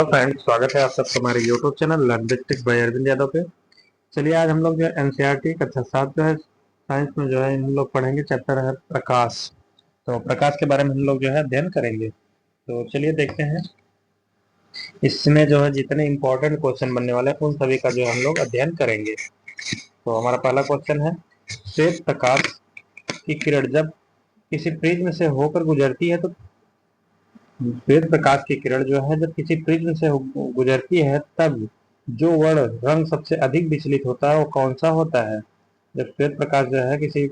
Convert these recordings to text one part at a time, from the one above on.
Friends, स्वागत है आप सबका हमारे YouTube channel learn with tips by Arvind Yadav पे। चलिए आज हम लोग जो है एनसीईआरटी कक्षा 7 जो है साइंस में जो है हम लोग पढ़ेंगे। चैप्टर है प्रकाश। तो प्रकाश के बारे में हम लोग जो है अध्ययन करेंगे। तो चलिए देखते हैं इसमें जो है जितने इंपॉर्टेंट क्वेश्चन बनने वाले हैं उन सभी का जो हम लोग अध्ययन करेंगे। तो हमारा पहला क्वेश्चन है, श्वेत प्रकाश की किरण जब किसी प्रिज्म से होकर गुजरती है तो श्वेत प्रकाश की किरण जो है जब किसी प्रिज्म से गुजरती है तब जो वर्ण रंग सबसे अधिक विचलित होता है वो कौन सा होता है। जब श्वेत प्रकाश जो है किसी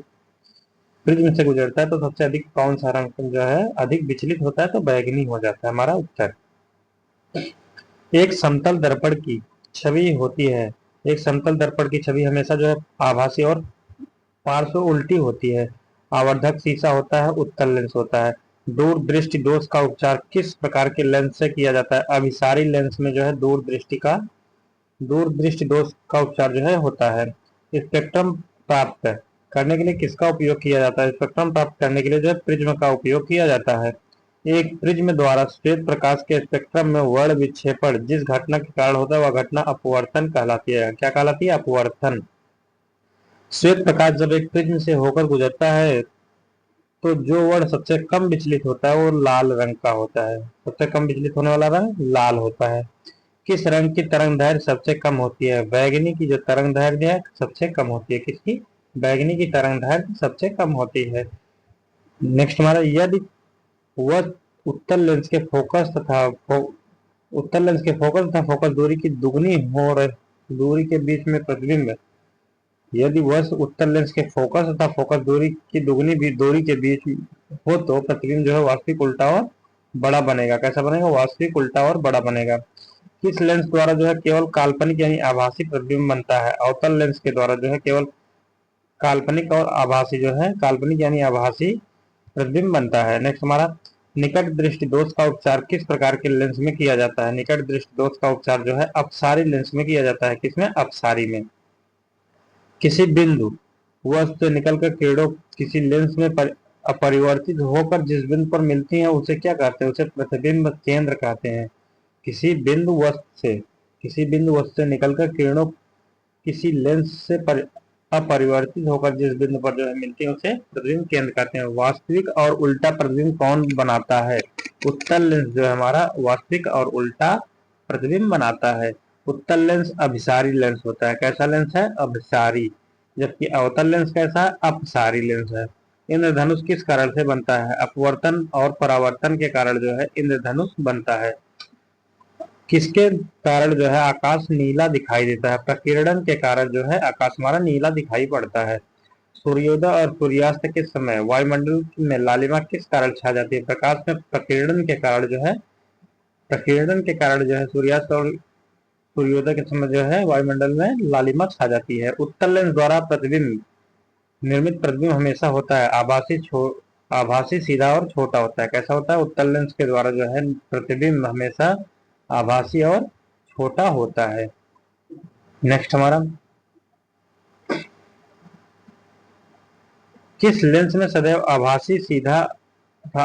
प्रिज्म से गुजरता है तो सबसे अधिक कौन सा रंग जो है अधिक विचलित होता है, तो बैगनी हो जाता है हमारा उत्तर। एक समतल दर्पण की छवि होती है। एक समतल दर्पण की छवि हमेशा जो है आभासी और पार्श्व उल्टी होती है। आवर्धक शीशा होता है, उत्तल लेंस होता है। दूर दृष्टि दोष का उपचार किस प्रकार के लेंस से किया जाता है। अभिसारी लेंस में जो है दूर दृष्टि दोष का उपचार जो है होता है। स्पेक्ट्रम प्राप्त करने के लिए किसका उपयोग किया जाता है। स्पेक्ट्रम प्राप्त करने के लिए जो है प्रिज्म का उपयोग किया जाता है। एक प्रिज्म द्वारा श्वेत प्रकाश के स्पेक्ट्रम में वर्ण विक्षेपण जिस घटना के कारण होता है वह घटना अपवर्तन कहलाती है। क्या कहलाती है? अपवर्तन। श्वेत प्रकाश जब एक प्रिज्म से होकर गुजरता है तो जो वर्ण सबसे कम विचलित होता है वो लाल रंग का होता है। सबसे कम विचलित होने वाला रंग लाल होता है। किस रंग की तरंग दैर्घ्य सबसे कम होती है। बैगनी की जो तरंग दैर्घ्य है सबसे कम होती है। किसकी? बैगनी की तरंग दैर्घ्य सबसे कम होती है। नेक्स्ट हमारा, यदि वह उत्तल लेंस के फोकस तथा फोकस दूरी की दुगनी हो रही दूरी के बीच में प्रतिबिंब, यदि वह उत्तल लेंस के फोकस तथा फोकस दूरी की दुगनी भी दूरी के बीच हो तो प्रतिबिंब जो है वास्तविक उल्टा और बड़ा बनेगा। कैसा बनेगा? वास्तविक उल्टा और बड़ा बनेगा। किस लेंस द्वारा जो है केवल काल्पनिक यानी आभासी प्रतिबिंब बनता है। अवतल लेंस के द्वारा जो है केवल काल्पनिक और आभासी जो है काल्पनिक यानी आभासी प्रतिबिंब बनता है। नेक्स्ट हमारा, निकट दृष्टि दोष का उपचार किस प्रकार के लेंस में किया जाता है। निकट दृष्टि दोष का उपचार जो है अपसारी लेंस में किया जाता है। किसमें? अपसारी में। किसी बिंदु वस्तु से निकलकर किरणों किसी लेंस में अपरिवर्तित होकर जिस बिंदु पर मिलती हैं उसे क्या कहते हैं? उसे प्रतिबिंब केंद्र कहते हैं। किसी बिंदु वस्तु से निकलकर किरणों किसी लेंस से अपरिवर्तित होकर जिस बिंदु पर जो है मिलती है उसे प्रतिबिंब केंद्र कहते हैं। वास्तविक और उल्टा प्रतिबिंब कौन बनाता है? उत्तल लेंस जो है हमारा वास्तविक और उल्टा प्रतिबिंब बनाता है। उत्तल लेंस अभिसारी लेंस होता है। कैसा लेंस है? अभिसारी। जबकि अवतल लेंस कैसा है? अपसारी लेंस है। इंद्रधनुष किस कारण से बनता है? अपवर्तन और परावर्तन के कारण जो है इंद्रधनुष बनता है। किसके कारण जो है आकाश नीला दिखाई देता है? प्रकीर्णन के कारण जो है आकाश हमारा नीला दिखाई पड़ता है। सूर्योदय और सूर्यास्त के समय वायुमंडल में लालिमा किस कारण छा जाती है? प्रकाश में प्रकीर्णन के कारण जो है सूर्यास्त और सूर्योदय के समय जो है वायुमंडल में लालिमा छा जाती है। उत्तल लेंस द्वारा निर्मित प्रतिबिंब हमेशा होता है आभासी, सीधा और छोटा होता है। कैसा होता है? उत्तल लेंस के द्वारा जो है प्रतिबिंब हमेशा आभासी और छोटा होता है। नेक्स्ट हमारा, किस लेंस में सदैव आभासी, सीधा तथा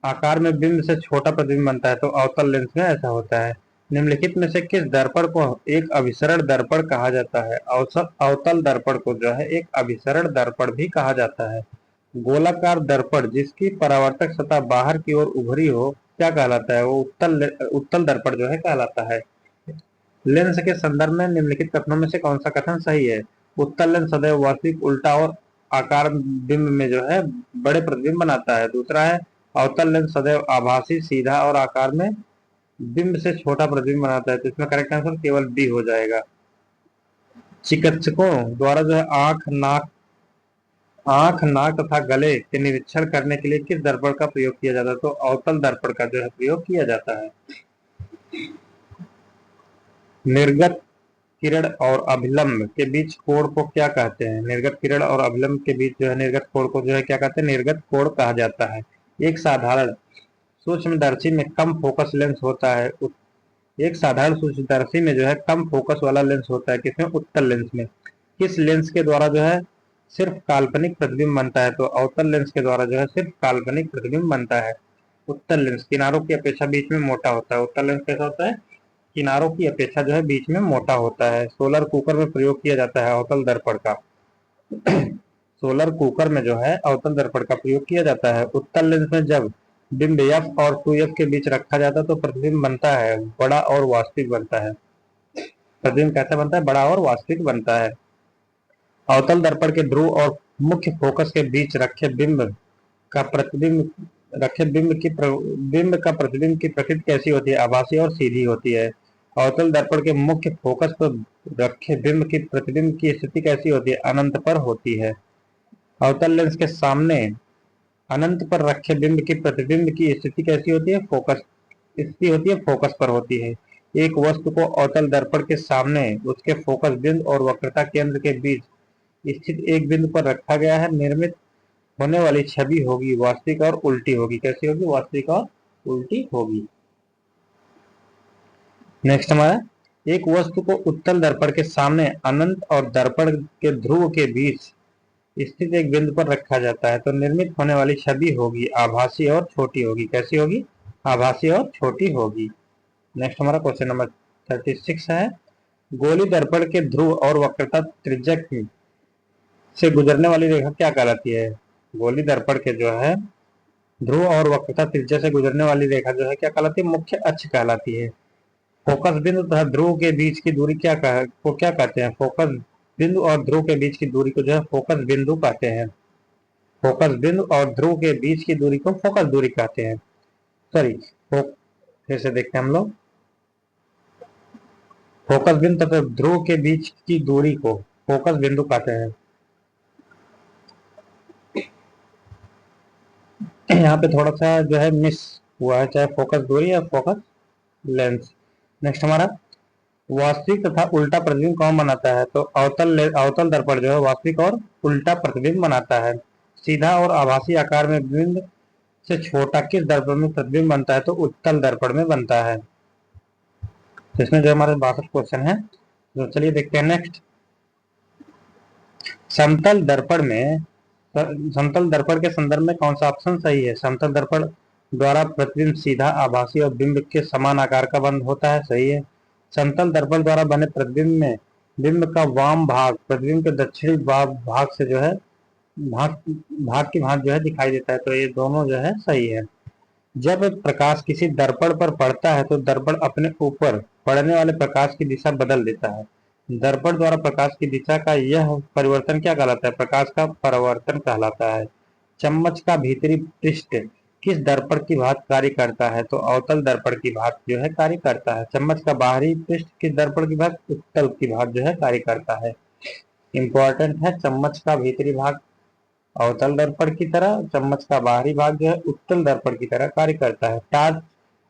आकार में बिंब से छोटा प्रतिबिंब बनता है? तो अवतल लेंस में ऐसा होता है। निम्नलिखित में से किस दर्पण को एक अभिसरण दर्पण कहा जाता है? अवतल दर्पण को जो है एक अभिसरण दर्पण भी कहा जाता है। गोलाकार दर्पण जिसकी परावर्तक सतह बाहर की ओर उभरी हो क्या कहलाता है? वो उत्तल दर्पण जो है कहलाता है। लेंस के संदर्भ में निम्नलिखित कथनों में से कौन सा कथन सही है? उत्तल लेंस सदैव वास्तविक, उल्टा और आकार बिंब में जो है बड़े प्रतिबिंब बनाता है। दूसरा है, अवतल लेंस सदैव आभासी, सीधा और आकार में बिंब से छोटा प्रतिबिंब बनाता है। तो इसमें करेक्ट आंसर केवल बी हो जाएगा। चिकित्सकों द्वारा जो है आंख, नाक तथा गले के निरीक्षण करने के लिए किस दर्पण का प्रयोग किया जाता है? तो अवतल दर्पण का जो है प्रयोग किया जाता है। निर्गत किरण और अभिलंब के बीच कोण को क्या कहते हैं? निर्गत किरण और अभिलंब के बीच जो है निर्गत कोण को जो है क्या कहते हैं? निर्गत कोण कहा जाता है। एक साधारण सूक्ष्मदर्शी में कम फोकस लेंस होता है। एक साधारण सूक्ष्मदर्शी में जो है कम फोकस वाला लेंस होता है। किसमें? उत्तल लेंस में। किस लेंस के द्वारा जो है सिर्फ काल्पनिक प्रतिबिंब बनता है? तो अवतल लेंस के द्वारा जो है सिर्फ काल्पनिक प्रतिबिंब बनता है। उत्तल लेंस किनारों की अपेक्षा बीच में मोटा होता है। उत्तल लेंस कैसा होता है? किनारों की अपेक्षा जो है बीच में मोटा होता है। सोलर कुकर में प्रयोग किया जाता है अवतल दर्पण का। सोलर कुकर में जो है अवतल दर्पण का प्रयोग किया जाता है। उत्तल लेंस में जब बिंब एफ और 2f के बीच रखा जाता है तो प्रतिबिंब बनता है, बड़ा और वास्तविक बनता है। प्रतिबिंब कैसा बनता है? बड़ा और वास्तविक बनता है। अवतल दर्पण के ध्रुव और मुख्य फोकस के बीच रखे बिंब का प्रतिबिंब बिंब का प्रतिबिंब की प्रकृति कैसी होती है? आभासी और सीधी होती है। अवतल दर्पण के मुख्य फोकस पर रखे बिंब की प्रतिबिंब की स्थिति कैसी होती है? अनंत पर होती है। अवतल लेंस के सामने अनंत पर रखे बिंब की प्रतिबिंब की स्थिति कैसी होती है? फोकस स्थिति होती है, फोकस पर होती है। एक वस्तु को अवतल दर्पण के सामने उसके फोकस बिंदु और वक्रता केंद्र के बीच स्थित एक बिंदु पर रखा गया है। निर्मित होने वाली छवि होगी वास्तविक और उल्टी होगी। कैसी होगी? वास्तविक और उल्टी होगी। नेक्स्ट हमारा, एक वस्तु को उत्तल दर्पण के सामने अनंत और दर्पण के ध्रुव के बीच स्थित एक बिंदु पर रखा जाता है तो निर्मित होने वाली छवि होगी आभासी और छोटी होगी। कैसी होगी? आभासी और छोटी होगी। नेक्स्ट हमारा क्वेश्चन नंबर 36 है, गोली दर्पण के ध्रुव और वक्रता त्रिज्या से गुजरने वाली रेखा क्या कहलाती है? गोली दर्पण के जो है ध्रुव और वक्रता त्रिज्या से गुजरने वाली रेखा जो है क्या कहलाती है? मुख्य अक्ष कहलाती है। फोकस बिंदु तथा ध्रुव के बीच की दूरी क्या कहते हैं? फोकस बिंदु और ध्रुव के बीच की दूरी को जो है फोकस बिंदु कहते हैं। फोकस बिंदु और ध्रुव के बीच की दूरी को फोकस दूरी कहते हैं। सॉरी, फिर से देखते हैं हम लोग। फोकस बिंदु तथा ध्रुव के बीच की दूरी को फोकस बिंदु कहते हैं। यहाँ पे थोड़ा सा जो है मिस हुआ है, चाहे फोकस दूरी या फोकस लेंस। नेक्स्ट हमारा, वास्तविक तथा उल्टा प्रतिबिंब कौन बनाता है? तो अवतल दर्पण जो है वास्तविक और उल्टा प्रतिबिंब बनाता है। सीधा और आभासी आकार में बिंब से छोटा किस दर्पण में प्रतिबिंब बनता है? तो उत्तल दर्पण में बनता है। तो इसमें जो हमारे 62 क्वेश्चन है, तो चलिए देखते हैं नेक्स्ट। समतल दर्पण में समतल दर्पण के संदर्भ में कौन सा ऑप्शन सही है? समतल दर्पण द्वारा प्रतिबिंब सीधा, आभासी और बिंब के समान आकार का बंद होता है। सही है। समतल दर्पण द्वारा बने प्रतिबिंब में बिंब का वाम भाग प्रतिबिंब के दक्षिणी भाग से जो है भाग भाग की भांति जो है दिखाई देता है। तो ये दोनों जो है सही है। जब प्रकाश किसी दर्पण पर पड़ता है तो दर्पण अपने ऊपर पड़ने वाले प्रकाश की दिशा बदल देता है। दर्पण द्वारा प्रकाश की दिशा का यह परिवर्तन क्या कहलाता है? प्रकाश का परावर्तन कहलाता है। चम्मच का भीतरी पृष्ठ किस दर्पण की भांति कार्य करता है? तो अवतल दर्पण की भांति जो है कार्य करता है। चम्मच का बाहरी पृष्ठ किस दर्पण की भांति? उत्तल की भांति जो है कार्य करता है। इंपॉर्टेंट है, चम्मच का भीतरी भाग अवतल दर्पण की तरह, चम्मच का बाहरी भाग जो है उत्तल दर्पण की तरह कार्य करता है। टार्च,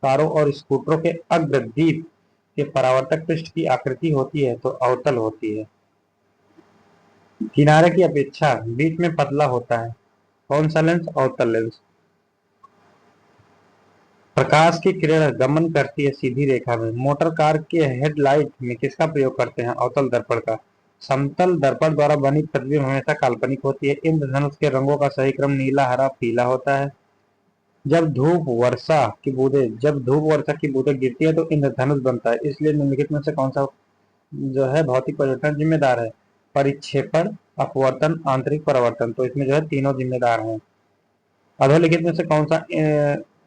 कारों और स्कूटरों के अग्रदीप के परावर्तक पृष्ठ की आकृति होती है तो अवतल होती है। किनारे की अपेक्षा बीच में पतला होता है। कौन सा लेंस? अवतल लेंस। प्रकाश की किरण गमन करती है सीधी रेखा में। मोटर कार के हेडलाइट में किसका प्रयोग करते हैं? अवतल दर्पण का। समतल दर्पण द्वारा बनी प्रतिबिंब हमेशा काल्पनिक होती है। इंद्रधनुष के रंगों का सही क्रम नीला, हरा, पीला होता है। जब धूप वर्षा की बूंदें गिरती है तो इंद्रधनुष बनता है। इसलिए निम्नलिखित में से कौन सा जो है भौतिक परिवर्तन जिम्मेदार है? परिक्षेपण, अपवर्तन, आंतरिक परावर्तन। तो इसमें जो है तीनों जिम्मेदार हैं। अधोलिखित में से कौन सा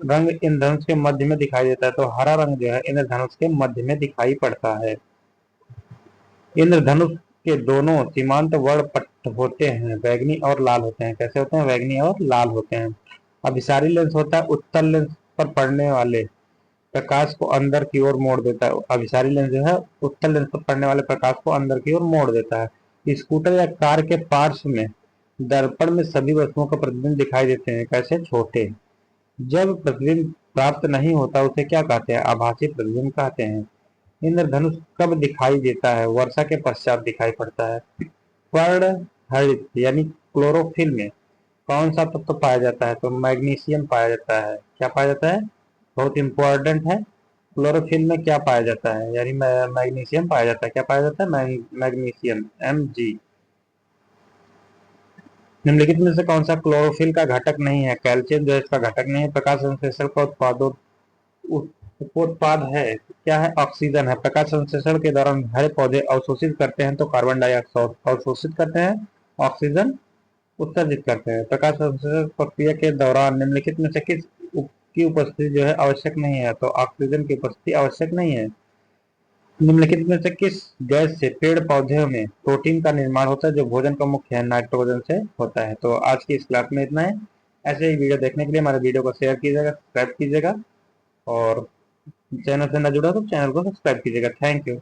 रंग इंद्रधनुष के मध्य में दिखाई देता है? तो हरा रंग जो है इंद्रधनुष के मध्य में दिखाई पड़ता है। इंद्रधनुष के दोनों सीमांत वर्णपट होते हैं, बैंगनी और लाल होते हैं। कैसे होते हैं? बैंगनी और लाल होते हैं। अभिसारी लेंस होता है उत्तल लेंस पर पड़ने वाले प्रकाश को अंदर की ओर मोड़ देता है। अभिसारी लेंस जो है उत्तल लेंस पर पड़ने वाले प्रकाश को अंदर की ओर मोड़ देता है। स्कूटर या कार के पार्श्व में दर्पण में सभी वस्तुओं का प्रतिबिंब दिखाई देते हैं। कैसे? छोटे। जब प्रतिबिंब प्राप्त नहीं होता उसे क्या कहते हैं? आभासी प्रतिबिंब कहते हैं। इंद्रधनुष कब दिखाई देता है? वर्षा के पश्चात दिखाई पड़ता है। पर्णहरित यानी क्लोरोफिल में कौन सा तत्व पाया जाता है? तो मैग्नीशियम पाया जाता है। क्या पाया जाता है? बहुत इंपॉर्टेंट है। क्लोरोफिल में क्या पाया जाता है? यानी मैग्नीशियम पाया जाता है। क्या पाया जाता है? Magnesium, Mg। निम्नलिखित में से कौन सा क्लोरोफिल का घटक नहीं है? कैल्शियम जो है इसका घटक नहीं है। प्रकाश संश्लेषण का उपोत्पाद है, क्या है? ऑक्सीजन है। प्रकाश संश्लेषण के दौरान हरे पौधे अवशोषित करते हैं तो कार्बन डाइऑक्साइड अवशोषित करते हैं, ऑक्सीजन उत्सर्जित करते हैं। प्रकाश संश्लेषण प्रक्रिया के दौरान निम्नलिखित में से किस की उपस्थिति जो है आवश्यक नहीं है? तो ऑक्सीजन की उपस्थिति आवश्यक नहीं है। निम्नलिखित में से किस गैस से पेड़ पौधे में प्रोटीन का निर्माण होता है जो भोजन का मुख्य है? नाइट्रोजन से होता है। तो आज की इस क्लास में इतना है। ऐसे ही वीडियो देखने के लिए हमारे वीडियो को शेयर कीजिएगा, सब्सक्राइब कीजिएगा, और चैनल से न जुड़ा तो चैनल को सब्सक्राइब कीजिएगा। Thank you.